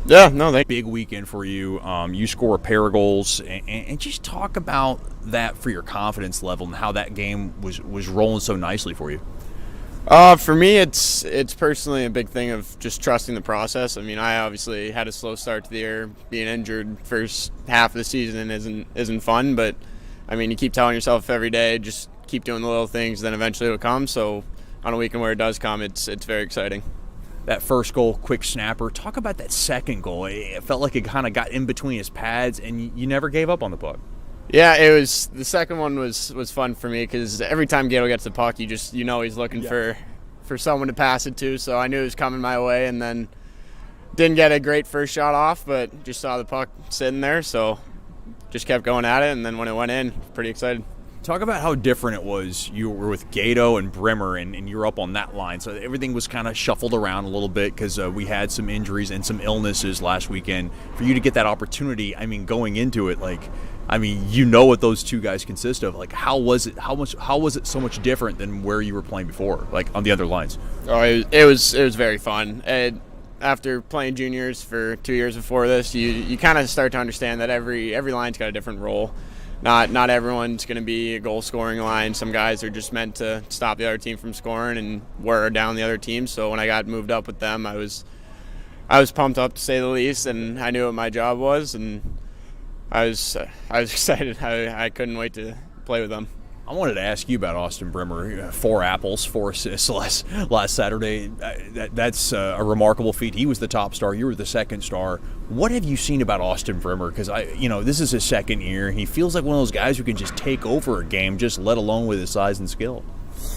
Yeah, no, thank Big weekend for you. You score a pair of goals, and just talk about that for your confidence level and how that game was rolling so nicely for you. For me, it's personally a big thing of just trusting the process. I mean, I obviously had a slow start to the year. Being injured first half of the season isn't fun, but I mean, you keep telling yourself every day, just keep doing the little things, then eventually it'll come. So on a weekend where it does come, it's very exciting. That first goal, quick snapper. Talk about that second goal. It felt like it kind of got in between his pads, and you never gave up on the puck. Yeah, it was the second one was fun for me because every time Gato gets the puck, you know he's looking for someone to pass it to. So I knew it was coming my way, and then didn't get a great first shot off, but just saw the puck sitting there, so just kept going at it. And then when it went in, pretty excited. Talk about how different it was. You were with Gato and Bremer, and you were up on that line. So everything was kind of shuffled around a little bit because we had some injuries and some illnesses last weekend. For you to get that opportunity, I mean, going into it, you know what those two guys consist of. Like, how was it? How was it so much different than where you were playing before, like on the other lines? Oh, it was very fun. After playing juniors for 2 years before this, you kind of start to understand that every line's got a different role. Not everyone's going to be a goal-scoring line. Some guys are just meant to stop the other team from scoring and wear down the other team. So when I got moved up with them, I was pumped up to say the least, and I knew what my job was, and I was excited. I couldn't wait to play with them. I wanted to ask you about Austin Bremer. 4 apples, 4 assists last Saturday. That's a remarkable feat. He was the top star. You were the second star. What have you seen about Austin Bremer? Because this is his second year. He feels like one of those guys who can just take over a game, just let alone with his size and skill.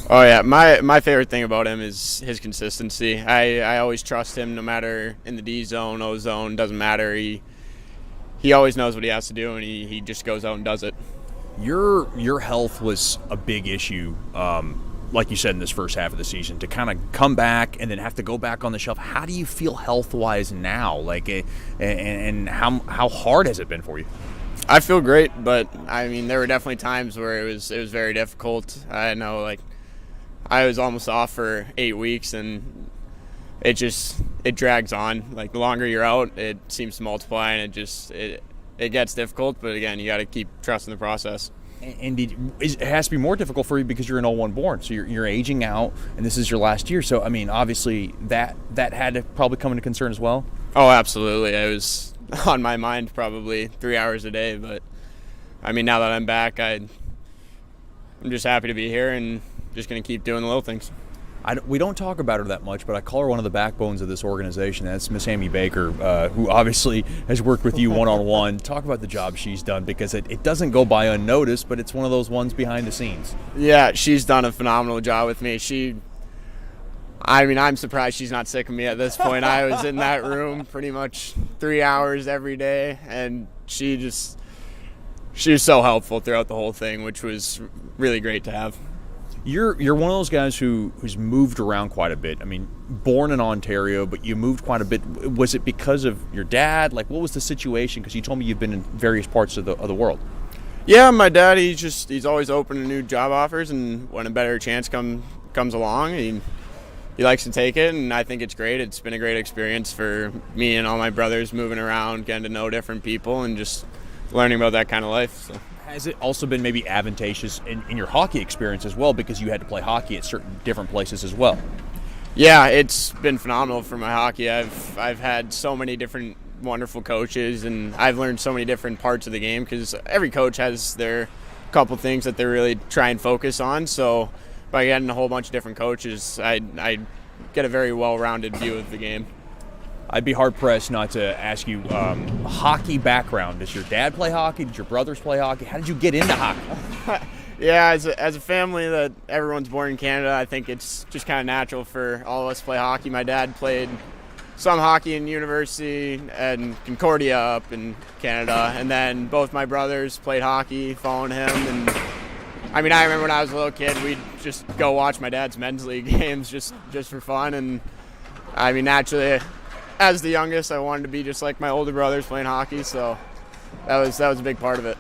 Oh yeah, my favorite thing about him is his consistency. I always trust him, no matter in the D zone, O zone, doesn't matter. He always knows what he has to do, and he just goes out and does it. Your health was a big issue, like you said, in this first half of the season. To kind of come back and then have to go back on the shelf. How do you feel health-wise now? And how hard has it been for you? I feel great, but I mean, there were definitely times where it was very difficult. I know, I was almost off for 8 weeks, and it drags on. Like, the longer you're out, it seems to multiply, and it gets difficult, but again, you got to keep trusting the process. And it has to be more difficult for you because you're an 01 born, so you're aging out, and this is your last year. So, I mean, obviously, that had to probably come into concern as well? Oh, absolutely. It was on my mind probably 3 hours a day, but, I mean, now that I'm back, I'm just happy to be here and just going to keep doing the little things. We don't talk about her that much, but I call her one of the backbones of this organization. That's Miss Amy Baker, who obviously has worked with you one-on-one. Talk about the job she's done, because it doesn't go by unnoticed, but it's one of those ones behind the scenes. Yeah, she's done a phenomenal job with me. I'm surprised she's not sick of me at this point. I was in that room pretty much 3 hours every day, and she was so helpful throughout the whole thing, which was really great to have. You're one of those guys who's moved around quite a bit. I mean, born in Ontario, but you moved quite a bit. Was it because of your dad? Like, what was the situation? Because you told me you've been in various parts of the world. Yeah, my dad, he's always open to new job offers, and when a better chance comes along, he likes to take it, and I think it's great. It's been a great experience for me and all my brothers, moving around, getting to know different people, and just learning about that kind of life. So. Has it also been maybe advantageous in your hockey experience as well, because you had to play hockey at certain different places as well? Yeah, it's been phenomenal for my hockey. I've had so many different wonderful coaches, and I've learned so many different parts of the game, because every coach has their couple things that they really try and focus on. So by getting a whole bunch of different coaches, I get a very well-rounded view of the game. I'd be hard-pressed not to ask you, hockey background. Does your dad play hockey? Did your brothers play hockey? How did you get into hockey? Yeah, as a family that everyone's born in Canada, I think it's just kind of natural for all of us to play hockey. My dad played some hockey in university and Concordia up in Canada, and then both my brothers played hockey following him. And I mean, I remember when I was a little kid, we'd just go watch my dad's men's league games just for fun. And I mean, naturally, as the youngest, I wanted to be just like my older brothers playing hockey, so that was a big part of it.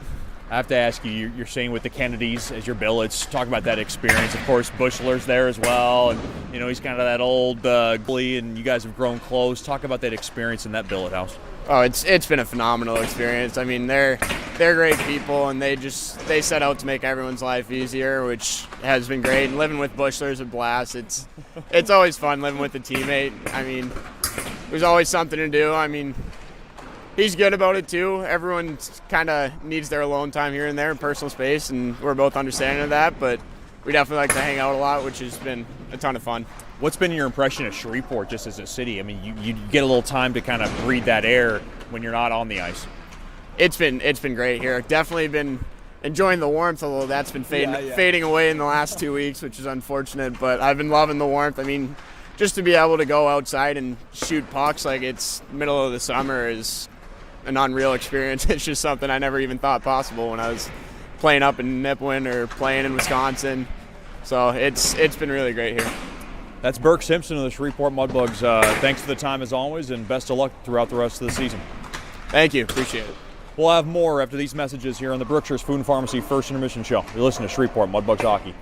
I have to ask you, you're staying with the Kennedys as your billets. Talk about that experience. Of course, Bushler's there as well, and he's kind of that old goalie, and you guys have grown close. Talk about that experience in that billet house. Oh, it's been a phenomenal experience. I mean, they're great people, and they set out to make everyone's life easier, which has been great. And living with Bushler is a blast. It's always fun living with a teammate. I mean, there's always something to do. I mean, he's good about it too. Everyone kind of needs their alone time here and there in personal space, and we're both understanding of that. But we definitely like to hang out a lot, which has been a ton of fun. What's been your impression of Shreveport just as a city? I mean, you get a little time to kind of breathe that air when you're not on the ice. It's been great here. Definitely been enjoying the warmth, although that's been fading away in the last 2 weeks, which is unfortunate. But I've been loving the warmth. I mean, just to be able to go outside and shoot pucks like it's middle of the summer is an unreal experience. It's just something I never even thought possible when I was playing up in Nipawin or playing in Wisconsin. So it's been really great here. That's Burke Simpson of the Shreveport Mudbugs. Thanks for the time as always, and best of luck throughout the rest of the season. Thank you. Appreciate it. We'll have more after these messages here on the Brookshire's Food and Pharmacy First Intermission Show. You're listening to Shreveport Mudbugs Hockey.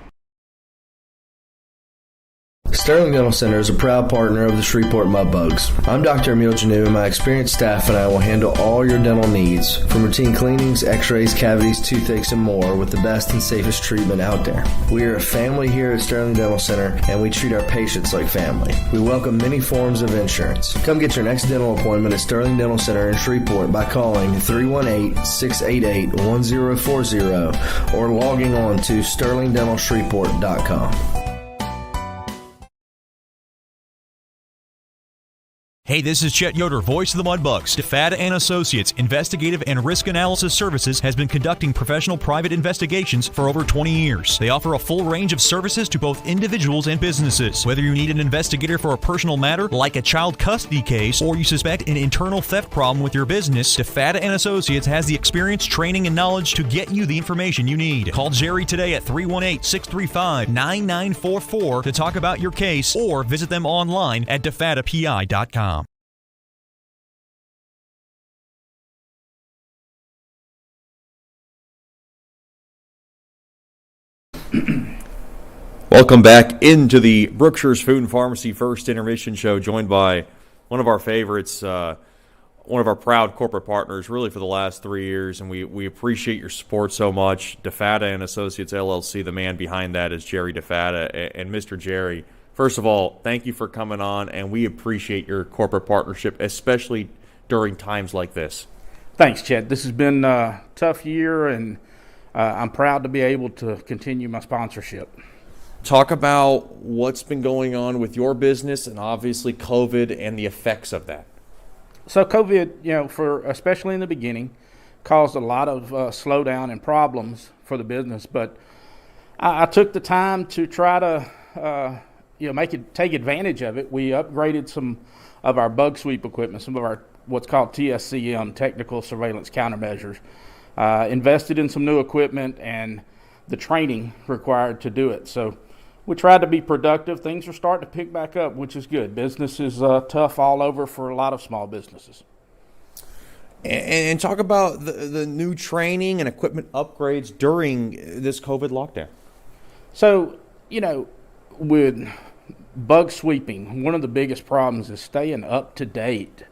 Sterling Dental Center is a proud partner of the Shreveport Mudbugs. I'm Dr. Emil Janu, and my experienced staff and I will handle all your dental needs, from routine cleanings, x-rays, cavities, toothaches, and more, with the best and safest treatment out there. We are a family here at Sterling Dental Center, and we treat our patients like family. We welcome many forms of insurance. Come get your next dental appointment at Sterling Dental Center in Shreveport by calling 318-688-1040 or logging on to sterlingdentalshreveport.com. Hey, this is Chet Yoder, voice of the Mudbugs. DeFada and Associates Investigative and Risk Analysis Services has been conducting professional private investigations for over 20 years. They offer a full range of services to both individuals and businesses. Whether you need an investigator for a personal matter like a child custody case, or you suspect an internal theft problem with your business, DeFada and Associates has the experience, training, and knowledge to get you the information you need. Call Jerry today at 318-635-9944 to talk about your case, or visit them online at defadapi.com. Welcome back into the Brookshire's Food and Pharmacy First Intermission Show, joined by one of our favorites, one of our proud corporate partners, really for the last 3 years, and we appreciate your support so much. DeFada and Associates LLC, the man behind that is Jerry DeFada. And Mr. Jerry, first of all, thank you for coming on, and we appreciate your corporate partnership, especially during times like this. Thanks, Chet. This has been a tough year, and I'm proud to be able to continue my sponsorship. Talk about what's been going on with your business and obviously COVID and the effects of that. So COVID, for especially in the beginning, caused a lot of slowdown and problems for the business. But I took the time to try to, take advantage of it. We upgraded some of our bug sweep equipment, some of our what's called TSCM, technical surveillance countermeasures. Invested in some new equipment and the training required to do it. So we tried to be productive. Things are starting to pick back up, which is good. Business is tough all over for a lot of small businesses. And talk about the new training and equipment upgrades during this COVID lockdown. So, with bug sweeping, one of the biggest problems is staying up to date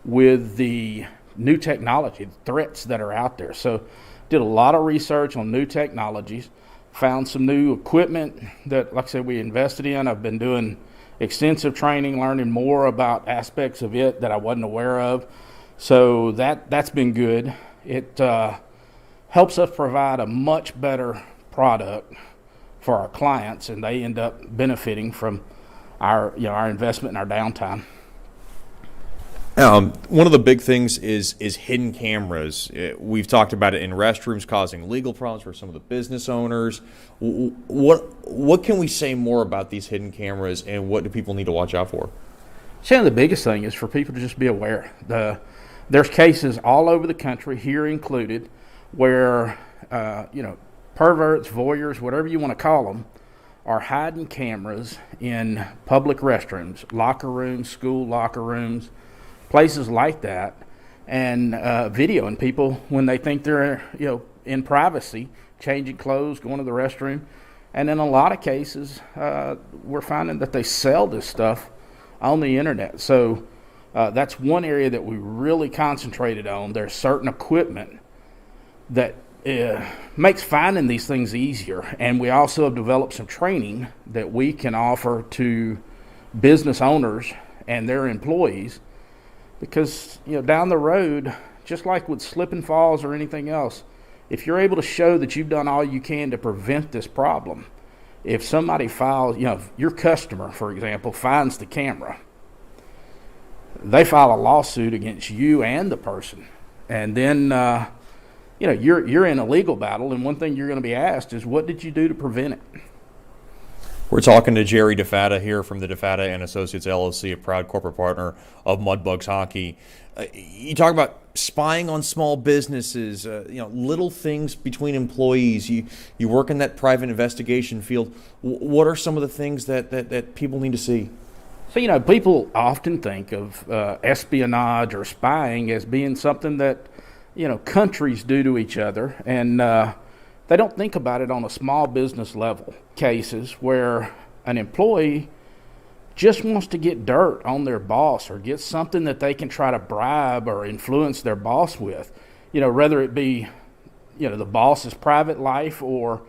with the new technology, the threats that are out there. So did a lot of research on new technologies, found some new equipment that, like I said, we invested in. I've been doing extensive training, learning more about aspects of it that I wasn't aware of. So that's been good. It helps us provide a much better product for our clients, and they end up benefiting from our investment and our downtime. One of the big things is hidden cameras. We've talked about it in restrooms causing legal problems for some of the business owners. What can we say more about these hidden cameras, and what do people need to watch out for? So the biggest thing is for people to just be aware. There's cases all over the country, here included, where perverts, voyeurs, whatever you want to call them, are hiding cameras in public restrooms, locker rooms, school locker rooms, places like that, and videoing people when they think they're in privacy, changing clothes, going to the restroom. And in a lot of cases, we're finding that they sell this stuff on the internet. So that's one area that we really concentrated on. There's certain equipment that makes finding these things easier. And we also have developed some training that we can offer to business owners and their employees, because down the road, just like with slip and falls or anything else, if you're able to show that you've done all you can to prevent this problem, if somebody files, your customer, for example, finds the camera, they file a lawsuit against you and the person, and then you're in a legal battle, and one thing you're going to be asked is, what did you do to prevent it? We're talking to Jerry DeFatta here from the DeFatta and Associates LLC, a proud corporate partner of Mudbugs Hockey. You talk about spying on small businesses, little things between employees. You work in that private investigation field. What are some of the things that people need to see? So, people often think of espionage or spying as being something that, countries do to each other, and they don't think about it on a small business level. Cases where an employee just wants to get dirt on their boss or get something that they can try to bribe or influence their boss with, whether it be, the boss's private life, or,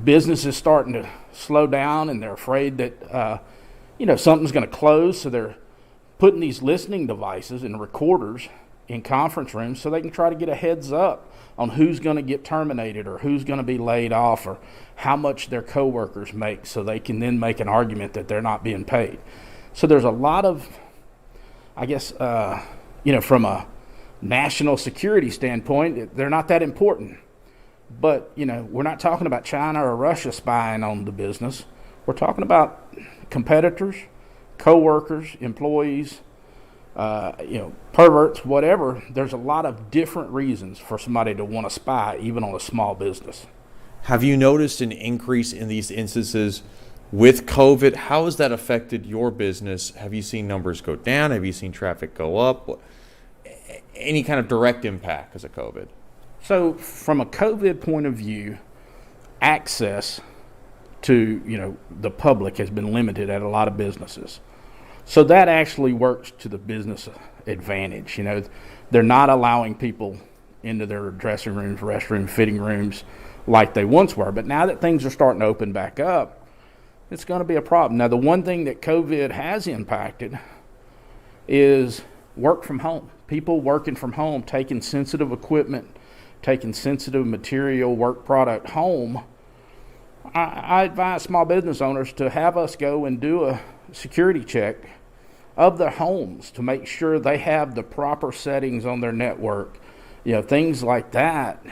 business is starting to slow down and they're afraid that, something's going to close. So they're putting these listening devices and recorders in conference rooms so they can try to get a heads up on who's going to get terminated or who's going to be laid off or how much their coworkers make, so they can then make an argument that they're not being paid. So there's a lot of, I guess, from a national security standpoint, they're not that important. But, we're not talking about China or Russia spying on the business. We're talking about competitors, coworkers, employees, perverts, whatever. There's a lot of different reasons for somebody to want to spy, even on a small business. Have you noticed an increase in these instances with COVID? How has that affected your business? Have you seen numbers go down? Have you seen traffic go up? Any kind of direct impact because of COVID? So from a COVID point of view, access to, the public has been limited at a lot of businesses. So that actually works to the business advantage. They're not allowing people into their dressing rooms, restroom, fitting rooms like they once were. But now that things are starting to open back up, it's going to be a problem. Now, the one thing that COVID has impacted is work from home. People working from home, taking sensitive equipment, taking sensitive material, work product home. I advise small business owners to have us go and do a security check of their homes to make sure they have the proper settings on their network, things like that,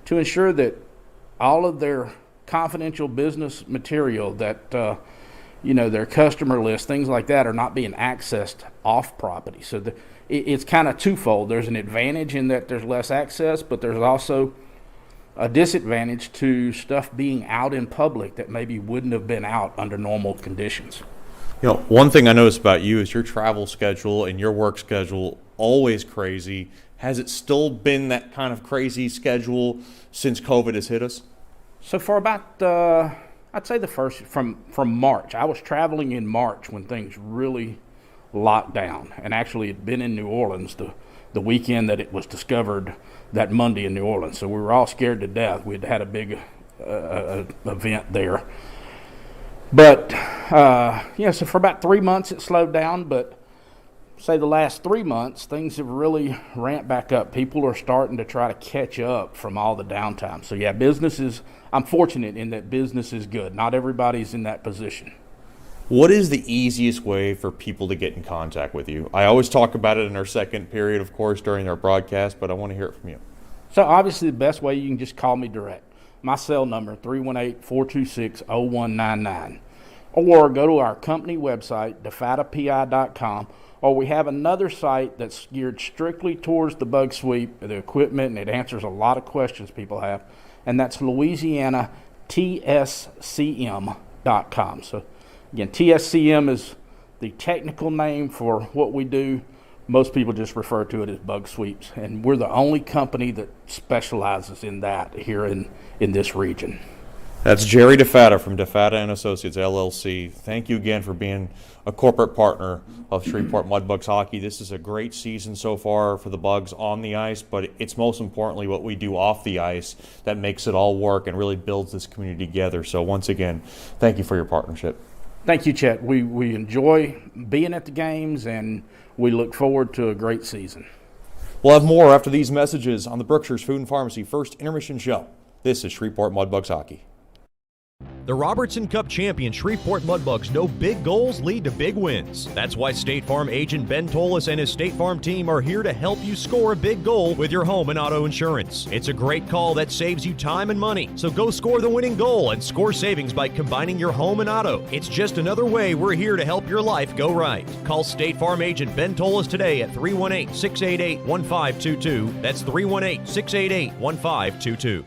to ensure that all of their confidential business material, that their customer list, things like that, are not being accessed off property. So it's kind of twofold. There's an advantage in that there's less access, but there's also a disadvantage to stuff being out in public that maybe wouldn't have been out under normal conditions. One thing I noticed about you is your travel schedule and your work schedule always crazy. Has it still been that kind of crazy schedule since COVID has hit us? So for about, I'd say the first, from March. I was traveling in March when things really locked down, and actually had been in New Orleans the weekend that it was discovered, that Monday in New Orleans. So we were all scared to death. We'd had a big event there. But, so for about 3 months it slowed down, but say the last 3 months, things have really ramped back up. People are starting to try to catch up from all the downtime. So, I'm fortunate in that business is good. Not everybody's in that position. What is the easiest way for people to get in contact with you? I always talk about it in our second period, of course, during our broadcast, but I want to hear it from you. So, obviously, the best way, you can just call me direct. My cell number, 318-426-0199. Or go to our company website, defattapi.com, or we have another site that's geared strictly towards the bug sweep, the equipment, and it answers a lot of questions people have, and that's LouisianaTSCM.com. So, again, TSCM is the technical name for what we do most people just refer to it as bug sweeps, and we're the only company that specializes in that here in this region. That's Jerry DeFatta from DeFatta and Associates, LLC. Thank you again for being a corporate partner of Shreveport Mudbugs hockey. This is a great season so far for the Bugs on the ice, but it's most importantly what we do off the ice that makes it all work and really builds this community together. So once again, thank you for your partnership. Thank you, Chet. We enjoy being at the games, and we look forward to a great season. We'll have more after these messages on the Berkshire's Food and Pharmacy First Intermission Show. This is Shreveport Mudbugs hockey. The Robertson Cup champion Shreveport Mudbugs know big goals lead to big wins. That's why State Farm agent Ben Tolis and his State Farm team are here to help you score a big goal with your home and auto insurance. It's a great call that saves you time and money. So go score the winning goal and score savings by combining your home and auto. It's just another way we're here to help your life go right. Call State Farm agent Ben Tolis today at 318-688-1522. That's 318-688-1522.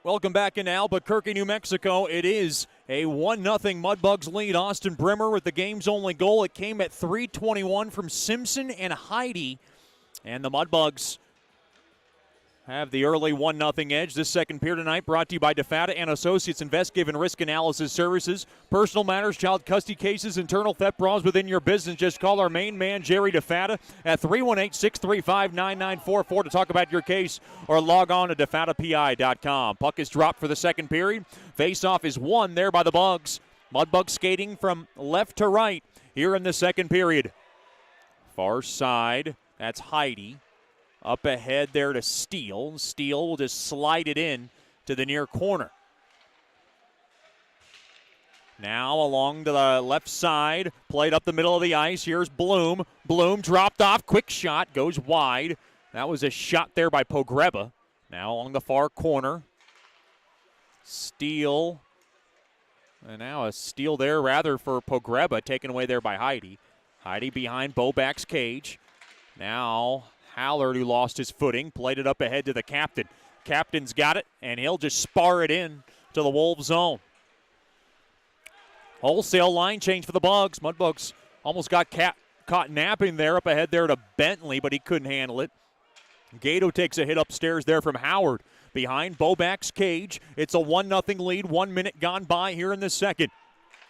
Welcome back in Albuquerque, New Mexico. It is a 1-0 Mudbugs lead. Austin Bremer with the game's only goal. It came at 3:21 from Simpson and Heidi. And the Mudbugs have the early 1-0 edge. This second period tonight brought to you by DeFatta and Associates, Investigative and Risk Analysis Services. Personal matters, child custody cases, internal theft problems within your business. Just call our main man, Jerry DeFatta, at 318-635-9944 to talk about your case, or log on to DeFattaPI.com. Puck is dropped for the second period. Face-off is won there by the Bugs. Mudbugs skating from left to right here in the second period. Far side, that's Heidi. Up ahead there to Steele. Steele will just slide it in to the near corner. Now along to the left side, played up the middle of the ice. Here's Bloom. Bloom dropped off, quick shot, goes wide. That was a shot there by Pogreba. Now along the far corner. Steele. And now a steal there rather for Pogreba, taken away there by Heidi. Heidi behind Bobak's cage. Now Hallard, who lost his footing, played it up ahead to the captain. Captain's got it, and he'll just spar it in to the Wolves' zone. Wholesale line change for the Bugs. Mudbugs almost got caught napping there up ahead there to Bentley, but he couldn't handle it. Gato takes a hit upstairs there from Howard. Behind Bobak's cage, it's a 1-0 lead. 1 minute gone by here in the second.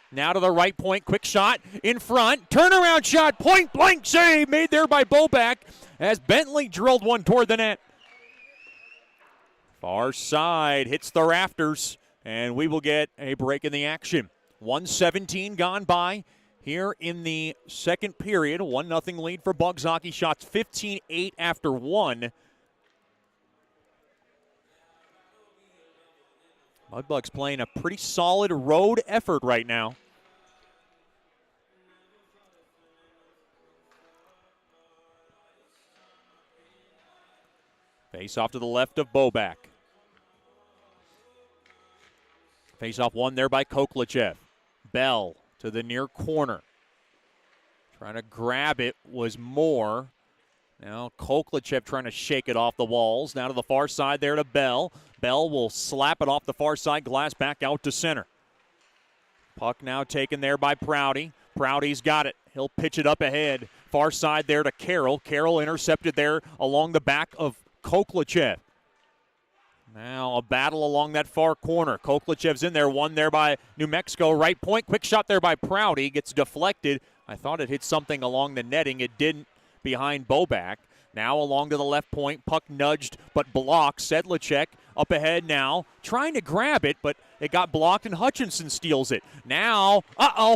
Now to the right point, quick shot in front, turnaround shot, point blank save made there by Bobak as Bentley drilled one toward the net. Far side hits the rafters, and we will get a break in the action. 1:17 gone by here in the second period. 1-0 lead for Bugs hockey. Shots 15-8 after one. Mudbugs playing a pretty solid road effort right now. Face off to the left of Bobak. Face off won there by Koklachev. Bell to the near corner. Trying to grab it was Moore. Now Koklachev trying to shake it off the walls. Now to the far side there to Bell. Bell will slap it off the far side glass back out to center. Puck now taken there by Prouty. Prouty's got it. He'll pitch it up ahead. Far side there to Carroll. Carroll intercepted there along the back of Koklachev. Now a battle along that far corner. Koklachev's in there. One there by New Mexico. Right point. Quick shot there by Prouty. Gets deflected. I thought it hit something along the netting. It didn't. Behind Bobak. Now along to the left point. Puck nudged but blocked. Sedlacek up ahead now. Trying to grab it, but it got blocked and Hutchinson steals it. Now,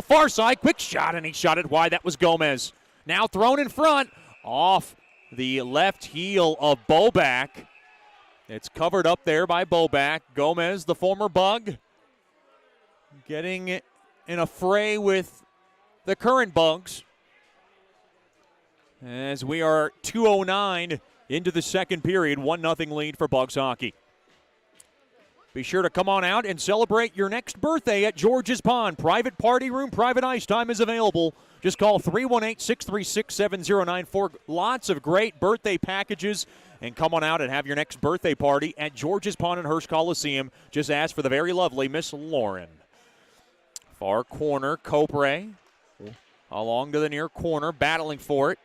far side. Quick shot, and he shot it wide. That was Gomez. Now thrown in front. Off the left heel of Bobak. It's covered up there by Bobak. Gomez, the former Bug, getting in a fray with the current Bugs. As we are 2:09 into the second period, 1-0 lead for Bugs hockey. Be sure to come on out and celebrate your next birthday at George's Pond. Private party room, private ice time is available. Just call 318-636-7094. Lots of great birthday packages. And come on out and have your next birthday party at George's Pond and Hearst Coliseum. Just ask for the very lovely Miss Lauren. Far corner, Copre. along to the near corner, battling for it.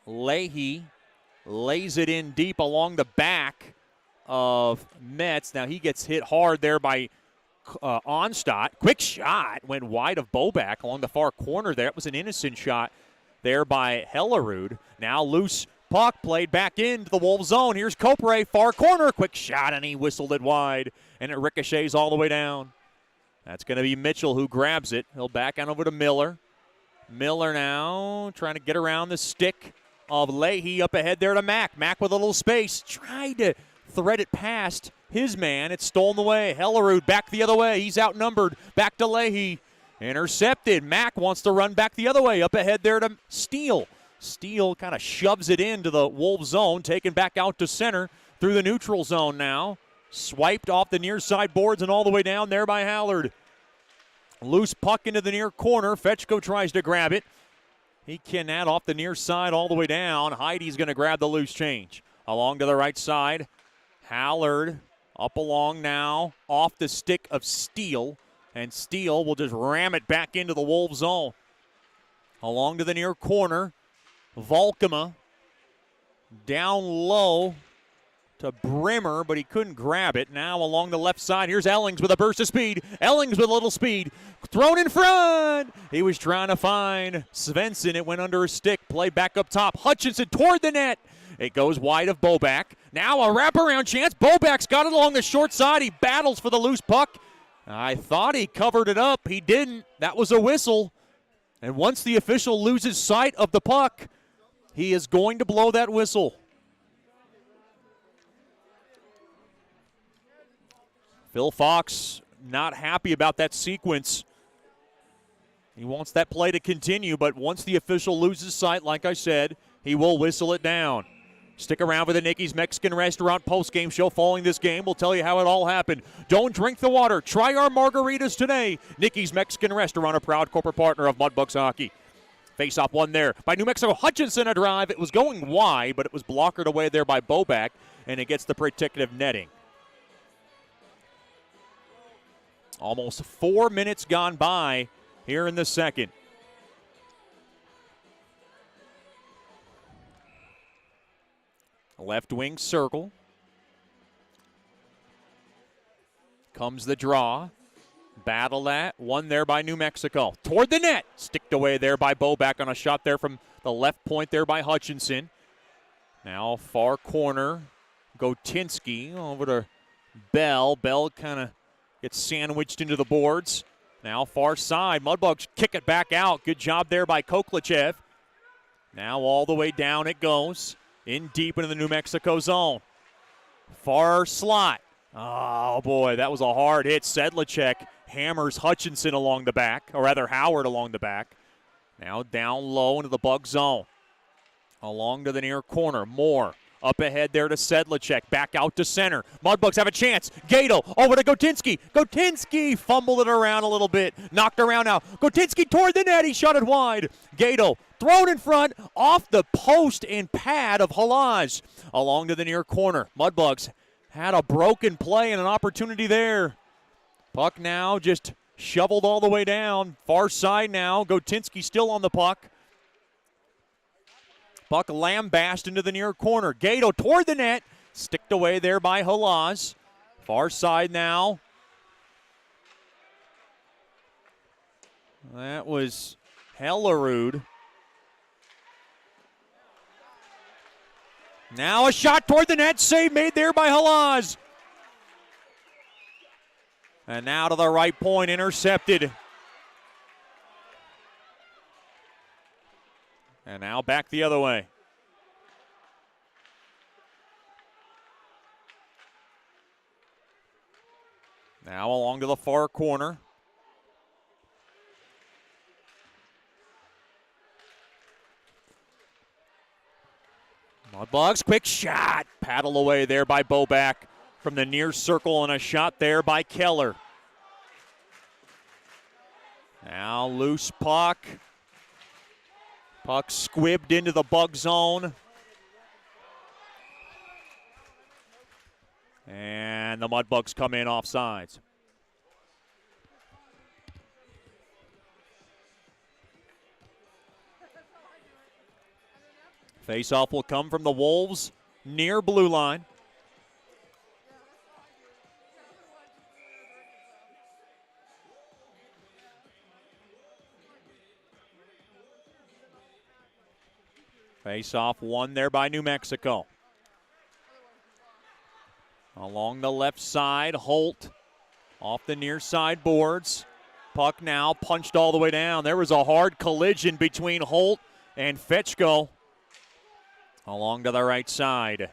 Leahy lays it in deep along the back of Metz. Now he gets hit hard there by Onstadt. Quick shot, went wide of Boback along the far corner there. It was an innocent shot there by Hellerud. Now loose puck played back into the Wolves zone. Here's Copre, far corner. Quick shot, and he whistled it wide, and it ricochets all the way down. That's going to be Mitchell who grabs it. He'll back on over to Miller. Miller now trying to get around the stick of Leahy up ahead there to Mack. Mack with a little space. Tried to thread it past his man. It's stolen away. Hellerud back the other way. He's outnumbered. Back to Leahy. Intercepted. Mack wants to run back the other way. Up ahead there to Steele. Steele kind of shoves it into the Wolves zone. Taken back out to center through the neutral zone now. Swiped off the near side boards and all the way down there by Hallard. Loose puck into the near corner. Fetchko tries to grab it. He cannot, off the near side all the way down. Heidi's going to grab the loose change. Along to the right side. Hallard up along now. Off the stick of Steele. And Steele will just ram it back into the Wolves zone. Along to the near corner. Volkema down low to Bremer, but he couldn't grab it. Now along the left side, here's Ellings with a burst of speed. Ellings with a little speed. Thrown in front. He was trying to find Svensson. It went under his stick. Play back up top. Hutchinson toward the net. It goes wide of Boback. Now a wraparound chance. Boback's got it along the short side. He battles for the loose puck. I thought he covered it up. He didn't. That was a whistle. And once the official loses sight of the puck, he is going to blow that whistle. Phil Fox not happy about that sequence. He wants that play to continue, but once the official loses sight, like I said, he will whistle it down. Stick around for the Nicky's Mexican Restaurant postgame show following this game. We'll tell you how it all happened. Don't drink the water. Try our margaritas today. Nicky's Mexican Restaurant, a proud corporate partner of Mudbugs Hockey. Face-off one there by New Mexico. Hutchinson a drive. It was going wide, but it was blockered away there by Boback, and it gets the protective netting. Almost 4 minutes gone by here in the second. Left wing circle. Comes the draw. Battle that. One there by New Mexico. Toward the net. Sticked away there by Boback on a shot there from the left point there by Hutchinson. Now far corner. Gotinski over to Bell. Bell kind of gets sandwiched into the boards. Now far side. Mudbugs kick it back out. Good job there by Koklachev. Now all the way down it goes. In deep into the New Mexico zone. Far slot. Oh, boy, that was a hard hit. Sedlacek hammers Hutchinson along the back, or rather Howard along the back. Now down low into the Bug zone. Along to the near corner. Moore up ahead there to Sedlacek. Back out to center. Mudbugs have a chance. Gato over to Gotinski. Gotinski fumbled it around a little bit. Knocked around now. Gotinski toward the net. He shot it wide. Gato thrown in front off the post and pad of Halaj. Along to the near corner. Mudbugs had a broken play and an opportunity there. Puck now just shoveled all the way down. Far side now. Gotinski still on the puck. Puck lambasted into the near corner. Gato toward the net. Sticked away there by Halaz. Far side now. That was Hellerud. Now a shot toward the net. Save made there by Halaz. And now to the right point. Intercepted. And now back the other way. Now along to the far corner. Mudbugs, quick shot. Paddle away there by Boback from the near circle, and a shot there by Keller. Now loose puck. Puck squibbed into the Bug zone. And the Mudbugs come in offsides. Face-off will come from the Wolves near blue line. Face-off won there by New Mexico. Along the left side, Holt off the near side boards. Puck now punched all the way down. There was a hard collision between Holt and Fetchko. Along to the right side.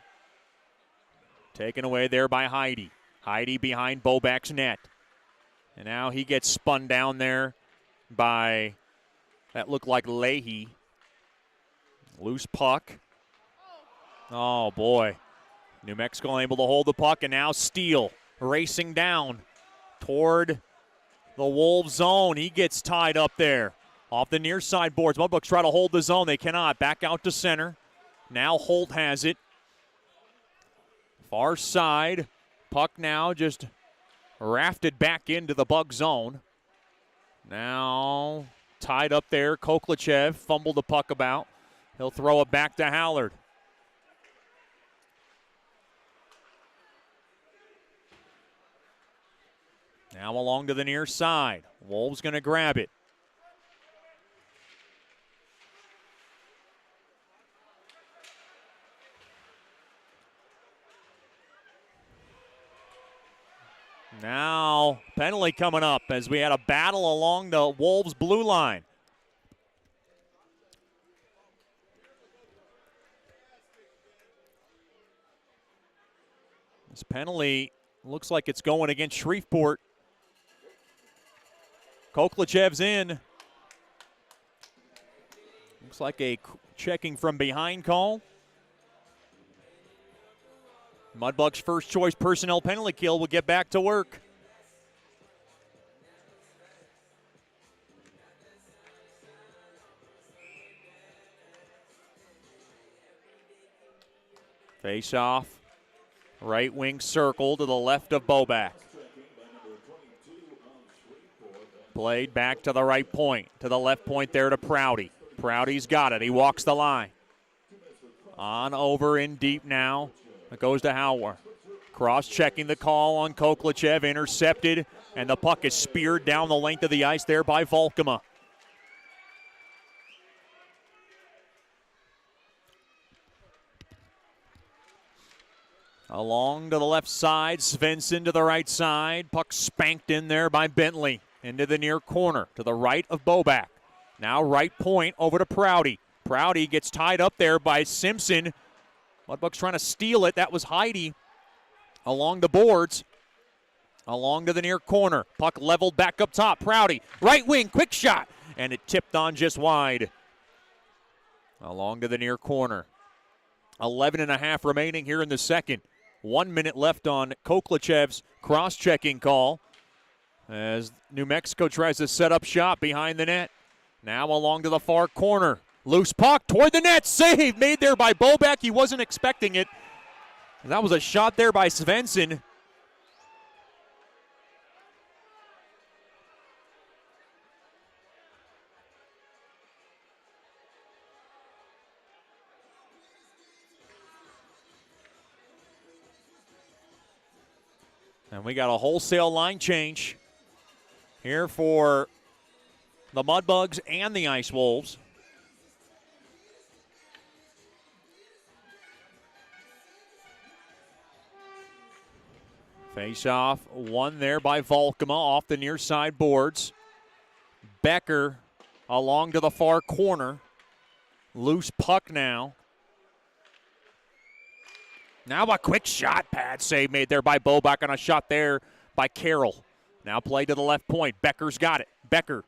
Taken away there by Heidi. Heidi behind Bobak's net. And now he gets spun down there by, that looked like Leahy. Loose puck. Oh, boy. New Mexico unable to hold the puck, and now Steele racing down toward the Wolves zone. He gets tied up there. Off the near side boards. Mudbugs try to hold the zone. They cannot. Back out to center. Now Holt has it. Far side. Puck now just rafted back into the Bug zone. Now tied up there. Koklachev fumbled the puck about. He'll throw it back to Hallard. Now along to the near side. Wolves going to grab it. Now penalty coming up as we had a battle along the Wolves blue line. This penalty looks like it's going against Shreveport. Koklachev's in. Looks like a checking from behind call. Mudbugs' first choice personnel penalty kill will get back to work. Face off. Right wing circle to the left of Bobak. Played back to the right point. To the left point there to Prouty. Prouty's got it. He walks the line. On over in deep now. It goes to Howard. Cross-checking the call on Koklachev. Intercepted. And the puck is speared down the length of the ice there by Volkema. Along to the left side, Svensson to the right side. Puck spanked in there by Bentley. Into the near corner to the right of Bobak. Now right point over to Prouty. Prouty gets tied up there by Simpson. Mudbugs trying to steal it. That was Heidi along the boards. Along to the near corner. Puck leveled back up top. Prouty, right wing, quick shot. And it tipped on just wide. Along to the near corner. 11.5 remaining here in the second. 1 minute left on Koklachev's cross-checking call as New Mexico tries to set up shop behind the net. Now along to the far corner. Loose puck toward the net. Save made there by Bobak. He wasn't expecting it. That was a shot there by Svensson. And we got a wholesale line change here for the Mudbugs and the Ice Wolves. Face-off won there by Volkema off the near side boards. Becker along to the far corner. Loose puck now. Now a quick shot. Pad save made there by Bobak on a shot there by Carroll. Now play to the left point. Becker's got it. Becker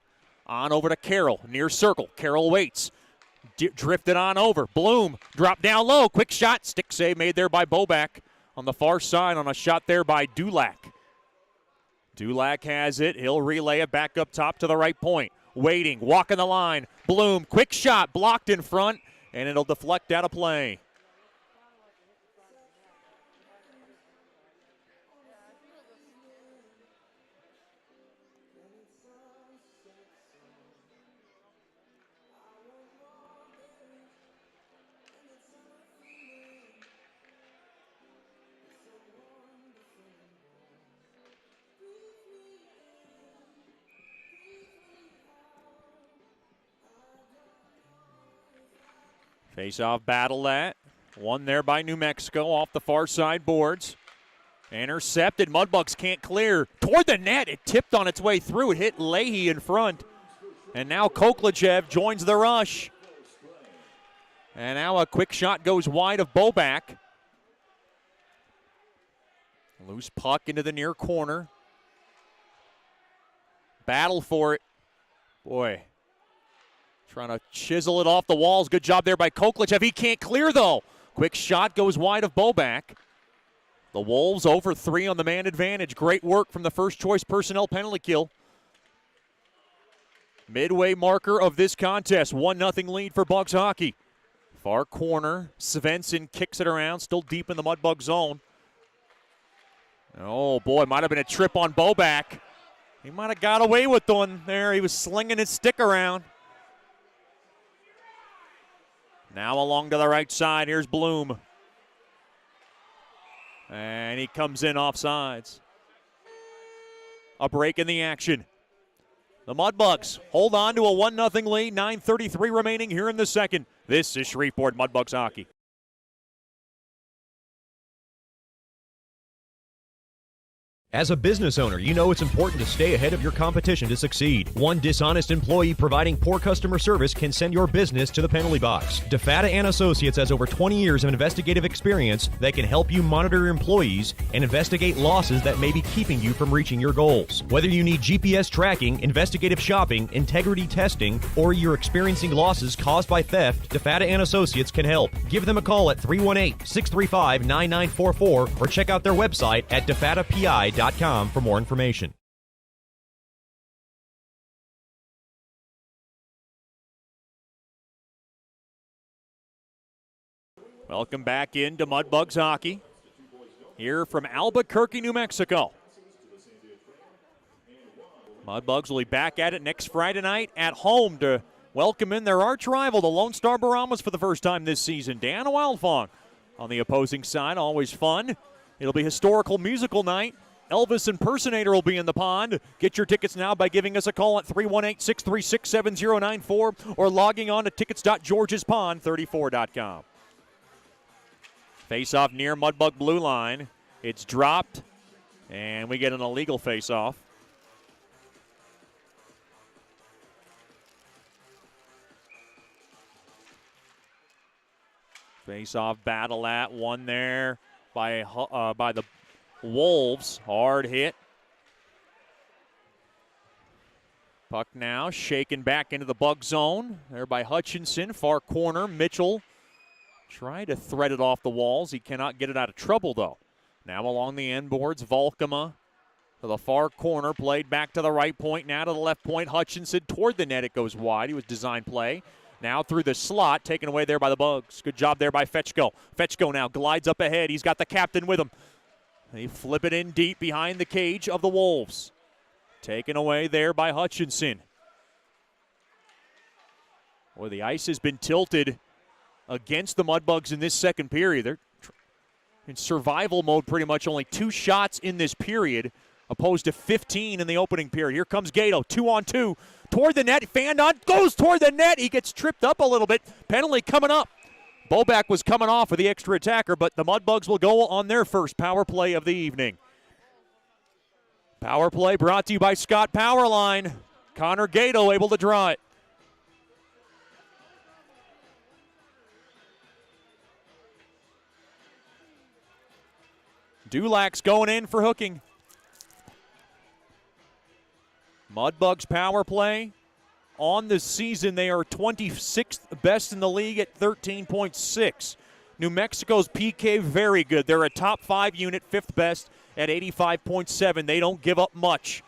on over to Carroll. Near circle. Carroll waits. Drifted on over. Bloom dropped down low. Quick shot. Stick save made there by Bobak on the far side on a shot there by Dulac. Dulac has it. He'll relay it back up top to the right point. Waiting. Walking the line. Bloom. Quick shot. Blocked in front. And it'll deflect out of play. Face-off battle that. One there by New Mexico off the far side boards. Intercepted. Mudbugs can't clear. Toward the net. It tipped on its way through. It hit Leahy in front. And now Koklachev joins the rush. And now a quick shot goes wide of Boback. Loose puck into the near corner. Battle for it. Boy. Trying to chisel it off the walls. Good job there by Koklachev. He can't clear, though. Quick shot goes wide of Boback. The Wolves over 3 on the man advantage. Great work from the first-choice personnel penalty kill. Midway marker of this contest. 1-0 lead for Bugs hockey. Far corner. Svensson kicks it around. Still deep in the Mudbug zone. Oh, boy. Might have been a trip on Boback. He might have got away with one there. He was slinging his stick around. Now along to the right side. Here's Bloom. And he comes in offsides. A break in the action. The Mudbugs hold on to a 1-0 lead. 9:33 remaining here in the second. This is Shreveport Mudbugs hockey. As a business owner, you know it's important to stay ahead of your competition to succeed. One dishonest employee providing poor customer service can send your business to the penalty box. DeFata and Associates has over 20 years of investigative experience that can help you monitor your employees and investigate losses that may be keeping you from reaching your goals. Whether you need GPS tracking, investigative shopping, integrity testing, or you're experiencing losses caused by theft, DeFata and Associates can help. Give them a call at 318-635-9944 or check out their website at defatapi.com for more information. Welcome back into Mudbugs hockey. Here from Albuquerque, New Mexico. Mudbugs will be back at it next Friday night at home to welcome in their arch rival, the Lone Star Boramas, for the first time this season. Dan Wildfong on the opposing side, always fun. It'll be historical musical night. Elvis impersonator will be in the pond. Get your tickets now by giving us a call at 318-636-7094 or logging on to tickets.georgespond34.com. Face-off near Mudbug blue line. It's dropped, and we get an illegal face-off. Face-off battle at one there by the Wolves. Hard hit. Puck now shaken back into the Bug zone. There by Hutchinson. Far corner. Mitchell tried to thread it off the walls. He cannot get it out of trouble, though. Now along the end boards. Volkema to the far corner. Played back to the right point. Now to the left point. Hutchinson toward the net. It goes wide. He was design play. Now through the slot. Taken away there by the Bugs. Good job there by Fetchko. Fetchko now glides up ahead. He's got the captain with him. They flip it in deep behind the cage of the Wolves. Taken away there by Hutchinson. Boy, the ice has been tilted against the Mudbugs in this second period. They're in survival mode pretty much. Only 2 shots in this period, opposed to 15 in the opening period. Here comes Gato, 2-on-2. Toward the net, fanned on, goes toward the net. He gets tripped up a little bit. Penalty coming up. Boback was coming off for the extra attacker, but the Mudbugs will go on their first power play of the evening. Power play brought to you by Scott Powerline. Connor Gato able to draw it. Dulac's going in for hooking. Mudbugs power play. On the season, they are 26th best in the league at 13.6. New Mexico's PK, very good. They're a top 5 unit, 5th best at 85.7. They don't give up much.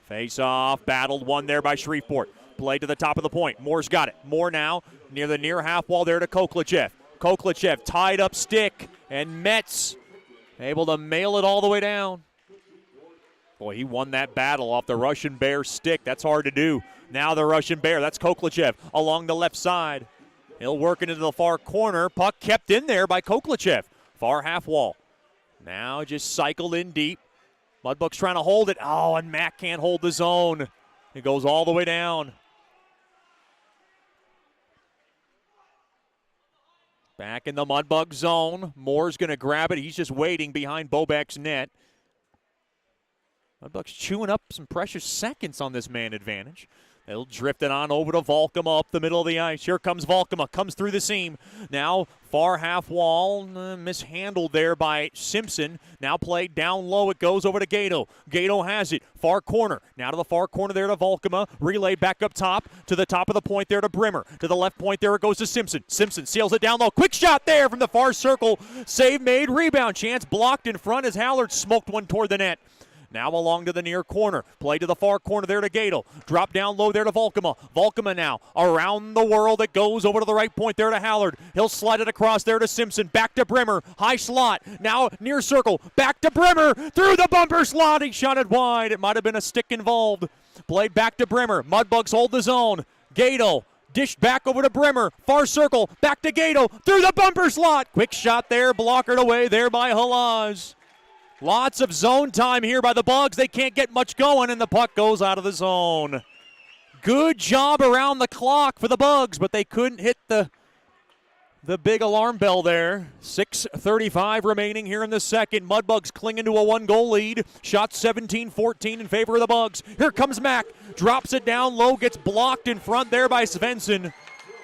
Face off, battled one there by Shreveport. Play to the top of the point. Moore's got it. Moore now near the near half wall there to Koklachev. Koklachev tied up stick, and Metz able to mail it all the way down. Boy, he won that battle off the Russian Bear stick. That's hard to do. Now the Russian Bear, that's Koklachev along the left side. He'll work into the far corner. Puck kept in there by Koklachev. Far half wall. Now just cycled in deep. Mudbugs trying to hold it. Oh, and Mack can't hold the zone. It goes all the way down. Back in the Mudbug zone. Moore's going to grab it. He's just waiting behind Bobek's net. Mudbugs chewing up some precious seconds on this man advantage. They'll drift it on over to Volkema up the middle of the ice. Here comes Volkema, comes through the seam. Now far half wall, mishandled there by Simpson. Now played down low, it goes over to Gato. Gato has it, far corner. Now to the far corner there to Volkema. Relay back up top, to the top of the point there to Bremer. To the left point there it goes to Simpson. Simpson seals it down low. Quick shot there from the far circle. Save made, rebound chance blocked in front as Hallard smoked one toward the net. Now along to the near corner. Play to the far corner there to Gato. Drop down low there to Volkema. Volkema now around the world. It goes over to the right point there to Hallard. He'll slide it across there to Simpson. Back to Bremer. High slot. Now near circle. Back to Bremer. Through the bumper slot. He shot it wide. It might have been a stick involved. Played back to Bremer. Mudbugs hold the zone. Gato. Dished back over to Bremer. Far circle. Back to Gato. Through the bumper slot. Quick shot there. Blockered away there by Halaz. Lots of zone time here by the Bugs. They can't get much going, and the puck goes out of the zone. Good job around the clock for the Bugs, but they couldn't hit the big alarm bell there. 6:35 remaining here in the second. Mudbugs clinging to a one-goal lead. Shot 17-14 in favor of the Bugs. Here comes Mack. Drops it down low, gets blocked in front there by Svensson.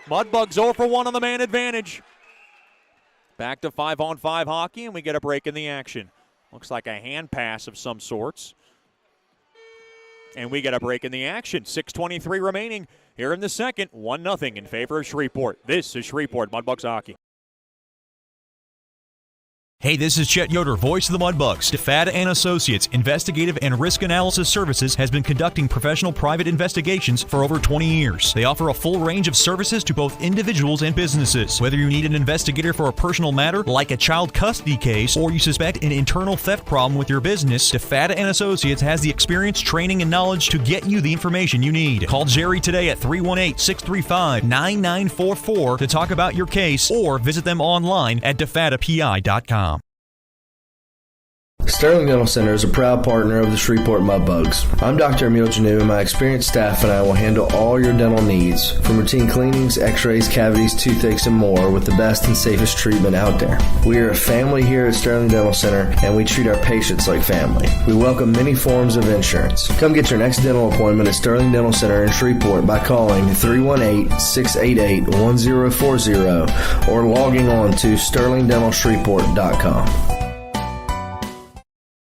Mudbugs 0 for 1 on the man advantage. Back to 5-on-5 hockey, and we get a break in the action. Looks like a hand pass of some sorts. And we get a break in the action. 6:23 remaining here in the second. 1-0 in favor of Shreveport. This is Shreveport Mudbugs hockey. Hey, this is Chet Yoder, voice of the Mudbugs. DeFada & Associates Investigative and Risk Analysis Services has been conducting professional private investigations for over 20 years. They offer a full range of services to both individuals and businesses. Whether you need an investigator for a personal matter, like a child custody case, or you suspect an internal theft problem with your business, DeFada & Associates has the experience, training, and knowledge to get you the information you need. Call Jerry today at 318-635-9944 to talk about your case, or visit them online at defadapi.com. Sterling Dental Center is a proud partner of the Shreveport Mudbugs. I'm Dr. Emil Janu, and my experienced staff and I will handle all your dental needs, from routine cleanings, x-rays, cavities, toothaches, and more, with the best and safest treatment out there. We are a family here at Sterling Dental Center, and we treat our patients like family. We welcome many forms of insurance. Come get your next dental appointment at Sterling Dental Center in Shreveport by calling 318-688-1040 or logging on to sterlingdentalshreveport.com.